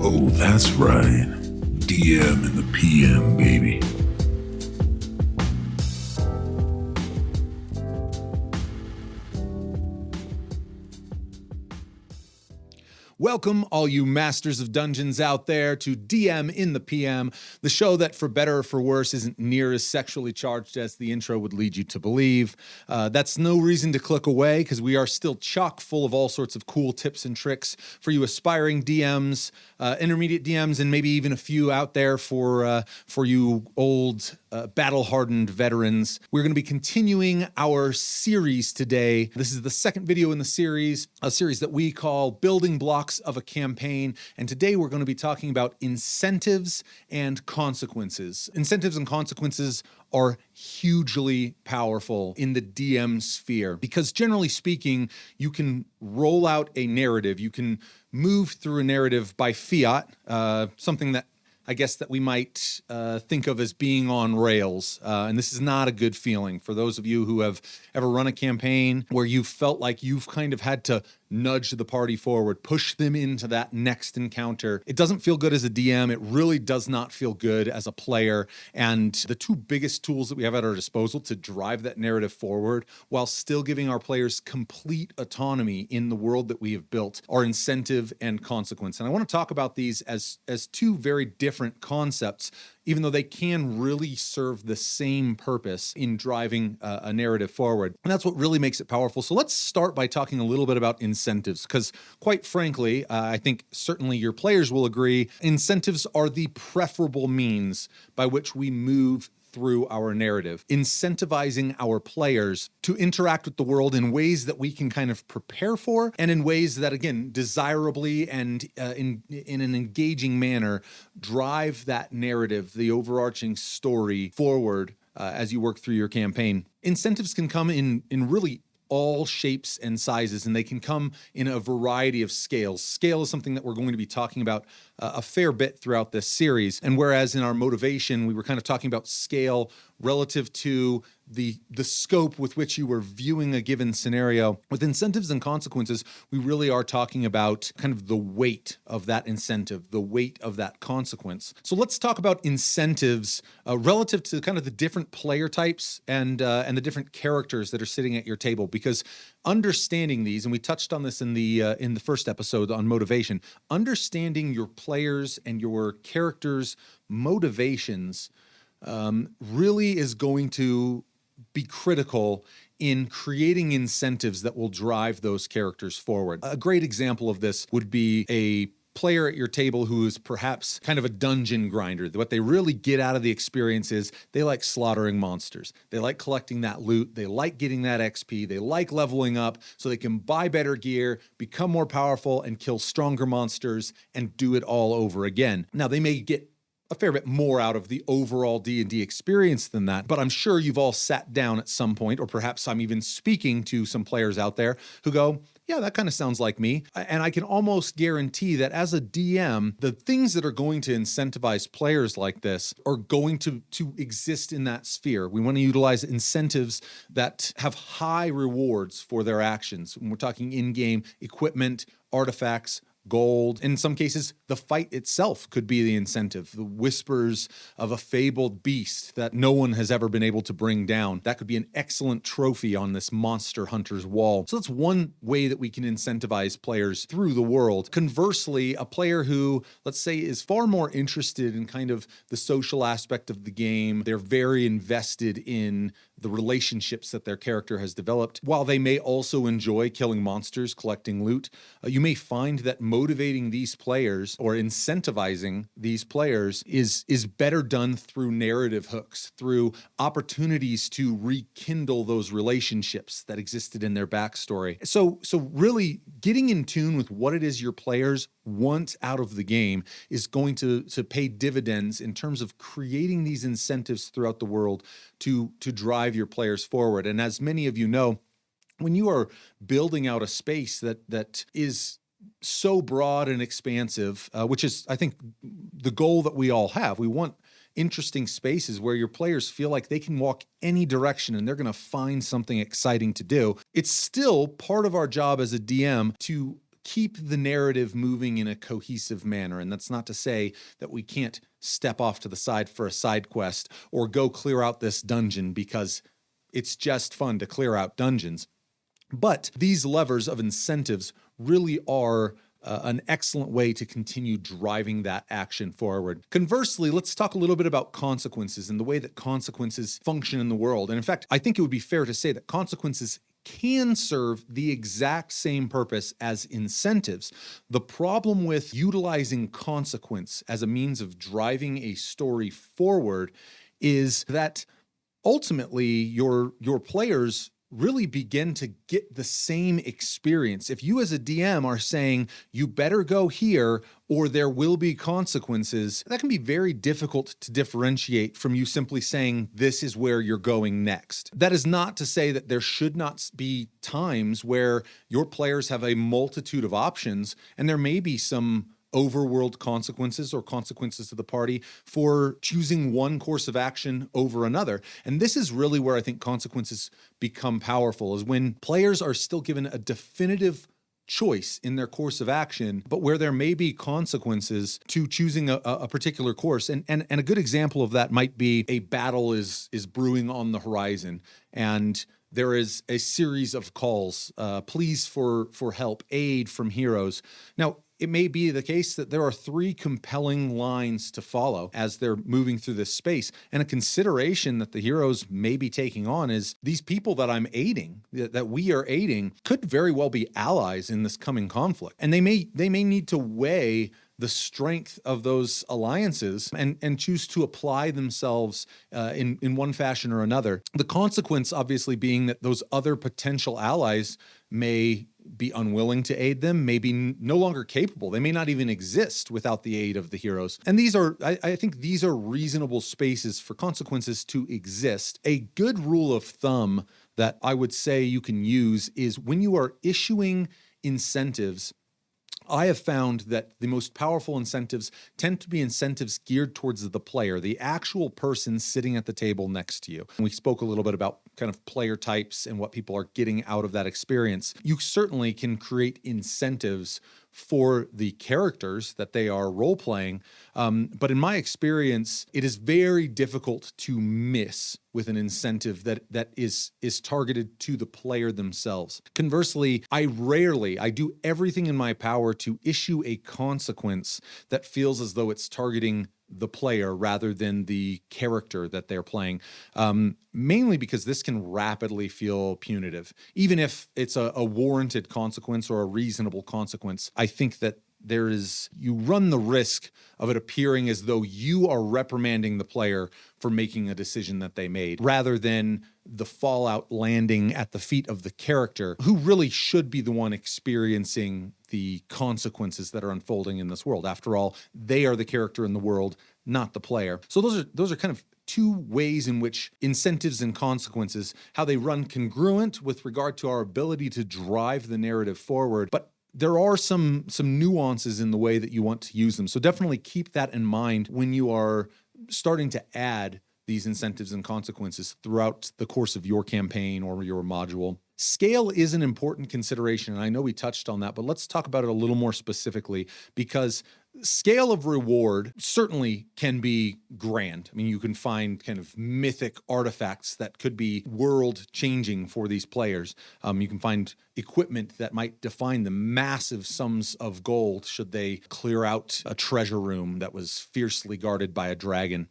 Oh, that's right. DM and the PM, baby. Welcome, all you masters of dungeons out there, to DM in the PM, the show that, for better or for worse, isn't near as sexually charged as the intro would lead you to believe. That's no reason to click away, because we are still chock full of all sorts of cool tips and tricks for you aspiring DMs, intermediate DMs, and maybe even a few out there for you old, battle-hardened veterans. We're going to be continuing our series today. This is the second video in the series, a series that we call Building Blocks of a Campaign. And today we're going to be talking about incentives and consequences. Incentives and consequences are hugely powerful in the DM sphere because, generally speaking, you can roll out a narrative. You can move through a narrative by fiat, something that I guess that we might think of as being on rails. And this is not a good feeling for those of you who have ever run a campaign where you've felt like you've kind of had to nudge the party forward, push them into that next encounter. It doesn't feel good as a DM. It really does not feel good as a player. And the two biggest tools that we have at our disposal to drive that narrative forward while still giving our players complete autonomy in the world that we have built are incentive and consequence. And I want to talk about these as two very different concepts, even though they can really serve the same purpose in driving a narrative forward. And that's what really makes it powerful. So let's start by talking a little bit about incentives, because quite frankly, I think certainly your players will agree, incentives are the preferable means by which we move through our narrative, incentivizing our players to interact with the world in ways that we can kind of prepare for, and in ways that, again, desirably and in an engaging manner, drive that narrative, the overarching story forward as you work through your campaign. Incentives can come in really all shapes and sizes, and they can come in a variety of scales. Scale is something that we're going to be talking about a fair bit throughout this series. And whereas in our motivation, we were kind of talking about scale relative to the scope with which you were viewing a given scenario, with incentives and consequences, we really are talking about kind of the weight of that incentive, the weight of that consequence. So let's talk about incentives relative to kind of the different player types and the different characters that are sitting at your table, because understanding these, and we touched on this in the first episode on motivation, understanding your players and your characters' motivations really is going to be critical in creating incentives that will drive those characters forward. A great example of this would be a player at your table who is perhaps kind of a dungeon grinder. What they really get out of the experience is they like slaughtering monsters. They like collecting that loot. They like getting that XP. They like leveling up so they can buy better gear, become more powerful, and kill stronger monsters and do it all over again. Now, they may get a fair bit more out of the overall D&D experience than that, but I'm sure you've all sat down at some point, or perhaps I'm even speaking to some players out there who go, yeah, that kind of sounds like me. And I can almost guarantee that as a DM, the things that are going to incentivize players like this are going to exist in that sphere. We want to utilize incentives that have high rewards for their actions. When we're talking in-game equipment, artifacts, gold. In some cases, the fight itself could be the incentive. The whispers of a fabled beast that no one has ever been able to bring down. That could be an excellent trophy on this monster hunter's wall. So that's one way that we can incentivize players through the world. Conversely, a player who, let's say, is far more interested in kind of the social aspect of the game, they're very invested in the relationships that their character has developed. While they may also enjoy killing monsters, collecting loot, you may find that motivating these players or incentivizing these players is better done through narrative hooks, through opportunities to rekindle those relationships that existed in their backstory. So really getting in tune with what it is your players want out of the game is going to pay dividends in terms of creating these incentives throughout the world to drive your players forward. And as many of you know, when you are building out a space that is so broad and expansive, which is, I think, the goal that we all have. We want interesting spaces where your players feel like they can walk any direction and they're going to find something exciting to do. It's still part of our job as a DM to keep the narrative moving in a cohesive manner. And that's not to say that we can't step off to the side for a side quest or go clear out this dungeon because it's just fun to clear out dungeons. But these levers of incentives really are an excellent way to continue driving that action forward. Conversely, let's talk a little bit about consequences and the way that consequences function in the world. And in fact, I think it would be fair to say that consequences can serve the exact same purpose as incentives. The problem with utilizing consequence as a means of driving a story forward is that ultimately your players really begin to get the same experience. If you as a DM are saying, you better go here or there will be consequences, that can be very difficult to differentiate from you simply saying, this is where you're going next. That is not to say that there should not be times where your players have a multitude of options and there may be some overworld consequences or consequences to the party for choosing one course of action over another. And this is really where I think consequences become powerful, is when players are still given a definitive choice in their course of action, but where there may be consequences to choosing a particular course. And a good example of that might be a battle is brewing on the horizon, and there is a series of calls, pleas for help, aid from heroes. Now, it may be the case that there are 3 compelling lines to follow as they're moving through this space. And a consideration that the heroes may be taking on is these people that I'm aiding, that we are aiding, could very well be allies in this coming conflict. And they may need to weigh the strength of those alliances and choose to apply themselves in one fashion or another. The consequence, obviously, being that those other potential allies may be unwilling to aid them, may be no longer capable. They may not even exist without the aid of the heroes. And these are, I think these are reasonable spaces for consequences to exist. A good rule of thumb that I would say you can use is when you are issuing incentives, I have found that the most powerful incentives tend to be incentives geared towards the player, the actual person sitting at the table next to you. And we spoke a little bit about kind of player types and what people are getting out of that experience. You certainly can create incentives for the characters that they are role-playing. But in my experience, it is very difficult to miss with an incentive that is targeted to the player themselves. Conversely, I do everything in my power to issue a consequence that feels as though it's targeting the player rather than the character that they're playing, mainly because this can rapidly feel punitive. Even if it's a warranted consequence or a reasonable consequence, I think that you run the risk of it appearing as though you are reprimanding the player for making a decision that they made, rather than the fallout landing at the feet of the character, who really should be the one experiencing the consequences that are unfolding in this world. After all, they are the character in the world, not the player. So those are kind of 2 ways in which incentives and consequences, how they run congruent with regard to our ability to drive the narrative forward, but there are some nuances in the way that you want to use them. So definitely keep that in mind when you are starting to add these incentives and consequences throughout the course of your campaign or your module. Scale is an important consideration, and I know we touched on that, but let's talk about it a little more specifically, because scale of reward certainly can be grand. I mean, you can find kind of mythic artifacts that could be world-changing for these players. You can find equipment that might define the massive sums of gold should they clear out a treasure room that was fiercely guarded by a dragon.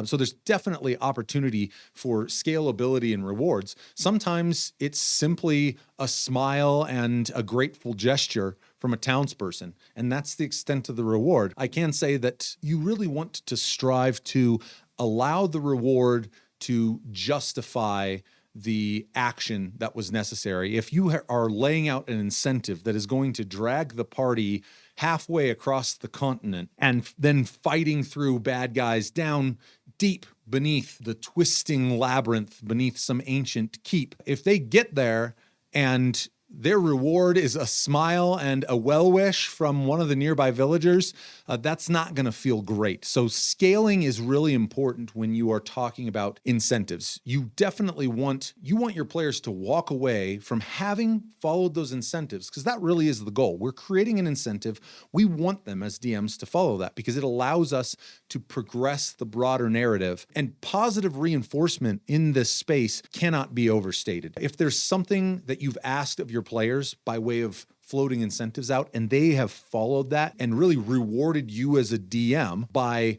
So there's definitely opportunity for scalability and rewards. Sometimes it's simply a smile and a grateful gesture from a townsperson, and that's the extent of the reward. I can say that you really want to strive to allow the reward to justify the action that was necessary. If you are laying out an incentive that is going to drag the party halfway across the continent and then fighting through bad guys down deep beneath the twisting labyrinth beneath some ancient keep, if they get there and their reward is a smile and a well wish from one of the nearby villagers, that's not going to feel great. So scaling is really important when you are talking about incentives. You definitely want your players to walk away from having followed those incentives, because that really is the goal. We're creating an incentive. We want them as DMs to follow that because it allows us to progress the broader narrative. And positive reinforcement in this space cannot be overstated. If there's something that you've asked of your players by way of floating incentives out and they have followed that and really rewarded you as a DM by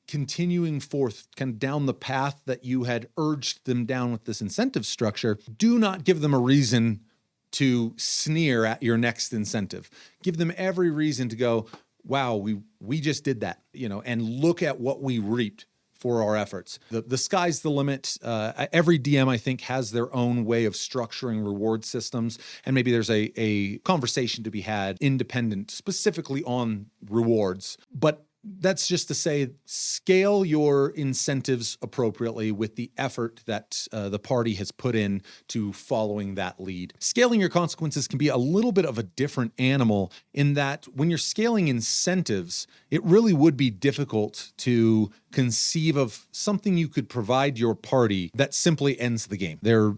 continuing forth kind of down the path that you had urged them down with this incentive structure, do not give them a reason to sneer at your next incentive. Give them every reason to go, wow, we just did that, and look at what we reaped for our efforts. The sky's the limit. Every DM, I think, has their own way of structuring reward systems, and maybe there's a conversation to be had independent specifically on rewards. But that's just to say, scale your incentives appropriately with the effort that the party has put in to following that lead. Scaling your consequences can be a little bit of a different animal in that when you're scaling incentives, it really would be difficult to conceive of something you could provide your party that simply ends the game. There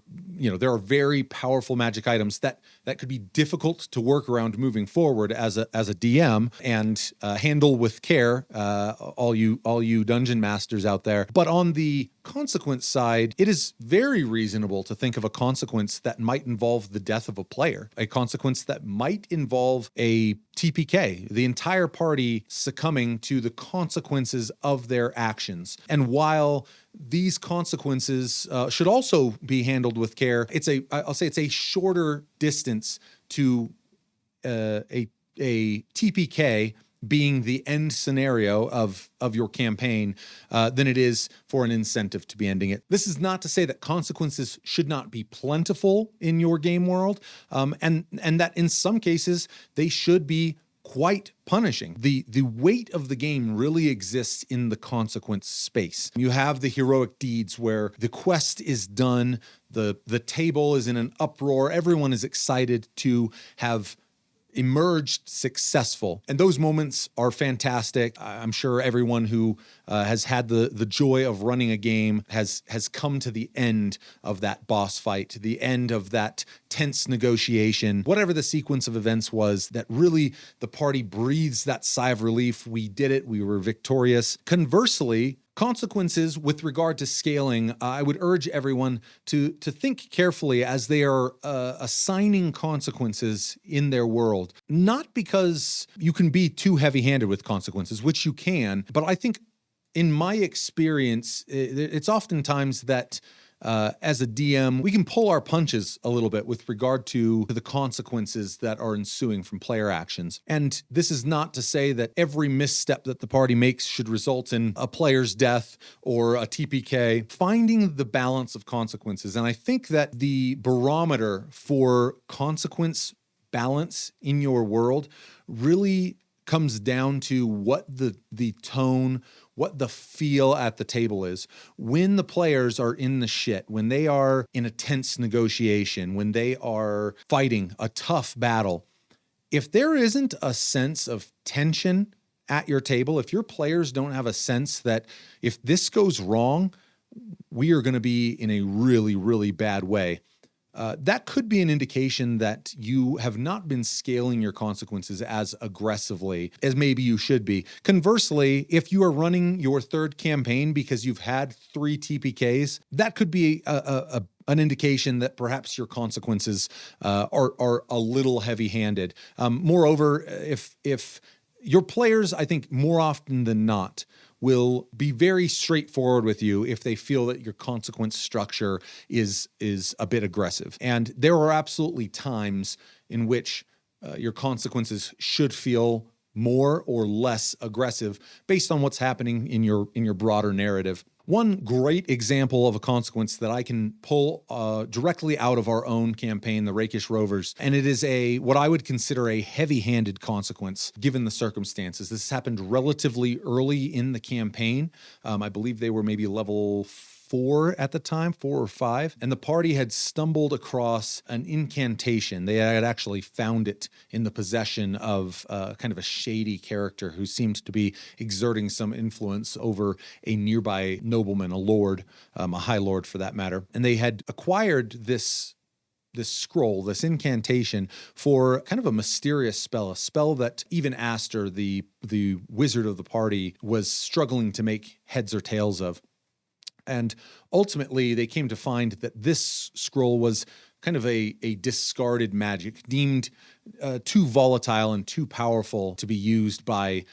are very powerful magic items that could be difficult to work around moving forward as a DM and handle with care, all you dungeon masters out there. But on the consequence side, it is very reasonable to think of a consequence that might involve the death of a player, a consequence that might involve a TPK, the entire party succumbing to the consequences of their actions. And while these consequences should also be handled with care, I'll say it's a shorter distance to a TPK being the end scenario of your campaign than it is for an incentive to be ending it. This is not to say that consequences should not be plentiful in your game world, and that in some cases they should be quite punishing. The weight of the game really exists in the consequence space. You have the heroic deeds where the quest is done, the table is in an uproar, everyone is excited to have emerged successful. And those moments are fantastic. I'm sure everyone who has had the joy of running a game has come to the end of that boss fight, the end of that tense negotiation, whatever the sequence of events was that really the party breathes that sigh of relief. We did it. We were victorious. Conversely, consequences with regard to scaling, I would urge everyone to think carefully as they are assigning consequences in their world. Not because you can be too heavy-handed with consequences, which you can, but I think in my experience, it's oftentimes that as a DM, we can pull our punches a little bit with regard to the consequences that are ensuing from player actions. And this is not to say that every misstep that the party makes should result in a player's death or a TPK. Finding the balance of consequences. And I think that the barometer for consequence balance in your world really comes down to what the tone, what the feel at the table is. When the players are in the shit, when they are in a tense negotiation, when they are fighting a tough battle, if there isn't a sense of tension at your table, if your players don't have a sense that if this goes wrong, we are going to be in a really, really bad way, that could be an indication that you have not been scaling your consequences as aggressively as maybe you should be. Conversely, if you are running your third campaign because you've had 3 TPKs, that could be an indication that perhaps your consequences are a little heavy-handed. Moreover, if your players, I think more often than not, will be very straightforward with you if they feel that your consequence structure is a bit aggressive. And there are absolutely times in which your consequences should feel more or less aggressive based on what's happening in your broader narrative. One great example of a consequence that I can pull directly out of our own campaign, the Rakish Rovers, and it is what I would consider a heavy-handed consequence given the circumstances. This happened relatively early in the campaign. I believe they were maybe level 4 at the time, 4 or 5, and the party had stumbled across an incantation. They had actually found it in the possession of kind of a shady character who seemed to be exerting some influence over a nearby nobleman, a lord, a high lord for that matter. And they had acquired this scroll, this incantation, for kind of a mysterious spell, a spell that even Aster, the wizard of the party, was struggling to make heads or tails of. And ultimately, they came to find that this scroll was kind of a discarded magic, deemed too volatile and too powerful to be used by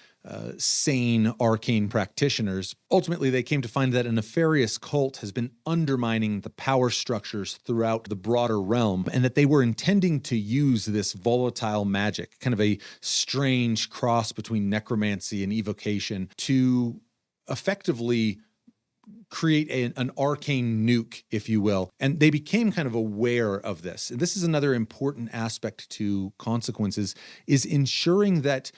sane arcane practitioners. Ultimately, they came to find that a nefarious cult has been undermining the power structures throughout the broader realm, and that they were intending to use this volatile magic, kind of a strange cross between necromancy and evocation, to effectively create an arcane nuke, if you will. And they became kind of aware of this. And this is another important aspect to consequences, is ensuring that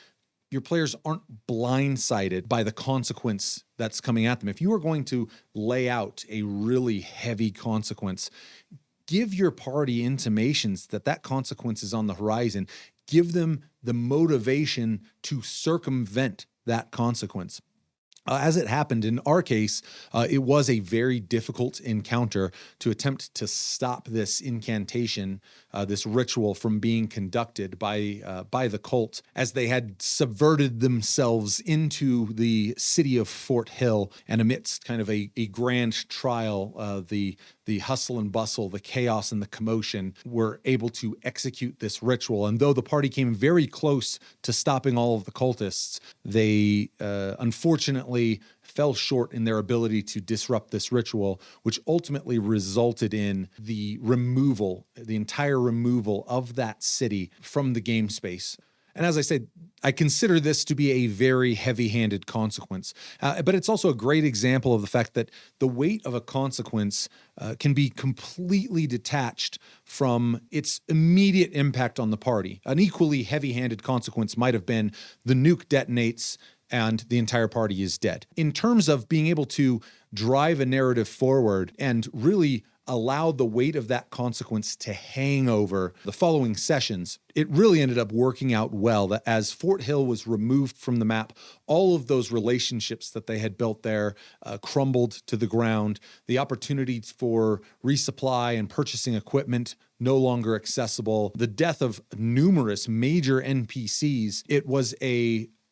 your players aren't blindsided by the consequence that's coming at them. If you are going to lay out a really heavy consequence, give your party intimations that that consequence is on the horizon. Give them the motivation to circumvent that consequence. As it happened in our case, it was a very difficult encounter to attempt to stop this incantation, this ritual from being conducted by the cult, as they had subverted themselves into the city of Fort Hill, and amidst kind of a grand trial, the hustle and bustle, the chaos and the commotion, were able to execute this ritual. And though the party came very close to stopping all of the cultists, they unfortunately fell short in their ability to disrupt this ritual, which ultimately resulted in the entire removal of that city from the game space. And as I said, I consider this to be a very heavy-handed consequence. But it's also a great example of the fact that the weight of a consequence can be completely detached from its immediate impact on the party. An equally heavy-handed consequence might have been the nuke detonates and the entire party is dead. In terms of being able to drive a narrative forward and really allow the weight of that consequence to hang over the following sessions, it really ended up working out well, that as Fort Hill was removed from the map, all of those relationships that they had built there crumbled to the ground. The opportunities for resupply and purchasing equipment no longer accessible. The death of numerous major NPCs. It was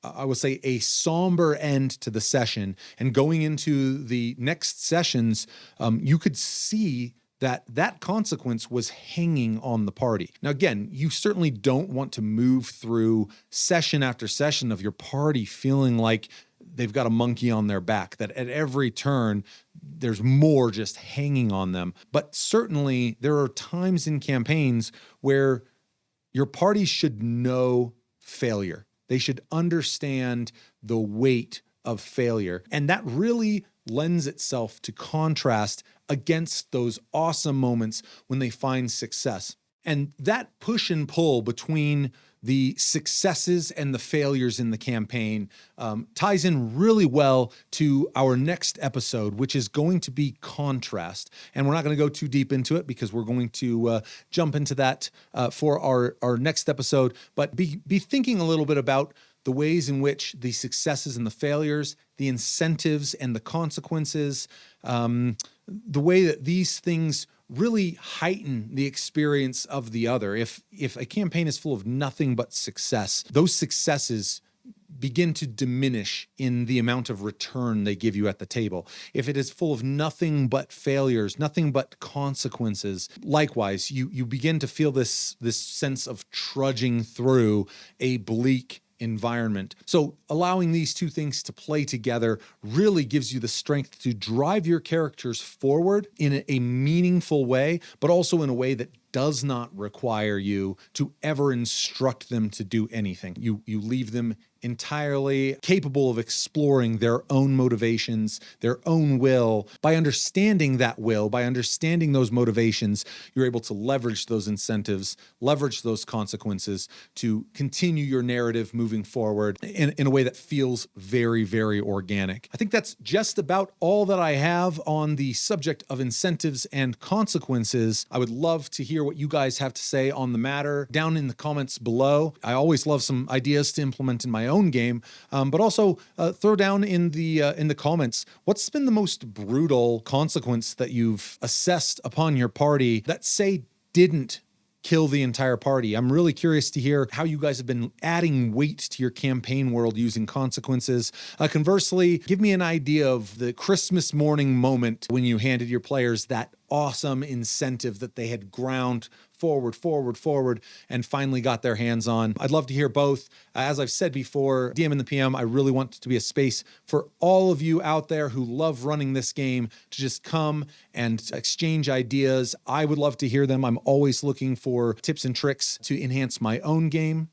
I would say a somber end to the session. And going into the next sessions, you could see that consequence was hanging on the party. Now, again, you certainly don't want to move through session after session of your party feeling like they've got a monkey on their back, that at every turn, there's more just hanging on them. But certainly there are times in campaigns where your party should know failure. They should understand the weight of failure. And that really lends itself to contrast against those awesome moments when they find success. And that push and pull between the successes and the failures in the campaign ties in really well to our next episode, which is going to be contrast. And we're not going to go too deep into it because we're going to jump into that for our next episode. But be thinking a little bit about the ways in which the successes and the failures, the incentives and the consequences, the way that these things really heighten the experience of the other. If a campaign is full of nothing but success, those successes begin to diminish in the amount of return they give you at the table. If it is full of nothing but failures, nothing but consequences, likewise, you begin to feel this sense of trudging through a bleak environment. So allowing these two things to play together really gives you the strength to drive your characters forward in a meaningful way, but also in a way that does not require you to ever instruct them to do anything. You leave them entirely capable of exploring their own motivations, their own will. By understanding that will, by understanding those motivations, you're able to leverage those incentives, leverage those consequences to continue your narrative moving forward in a way that feels very, very organic. I think that's just about all that I have on the subject of incentives and consequences. I would love to hear what you guys have to say on the matter down in the comments below. I always love some ideas to implement in my own game, but also throw down in the comments what's been the most brutal consequence that you've assessed upon your party that, say, didn't kill the entire party. I'm really curious to hear how you guys have been adding weight to your campaign world using consequences. Conversely, give me an idea of the Christmas morning moment when you handed your players that awesome incentive that they had ground forward, and finally got their hands on. I'd love to hear both. As I've said before, DM in the PM, I really want it to be a space for all of you out there who love running this game to just come and exchange ideas. I would love to hear them. I'm always looking for tips and tricks to enhance my own game.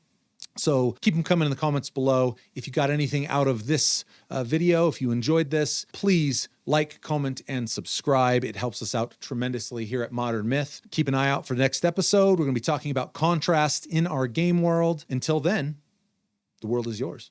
So keep them coming in the comments below. If you got anything out of this video, if you enjoyed this, please like, comment, and subscribe. It helps us out tremendously here at Modern Myth. Keep an eye out for the next episode. We're going to be talking about contrast in our game world. Until then, the world is yours.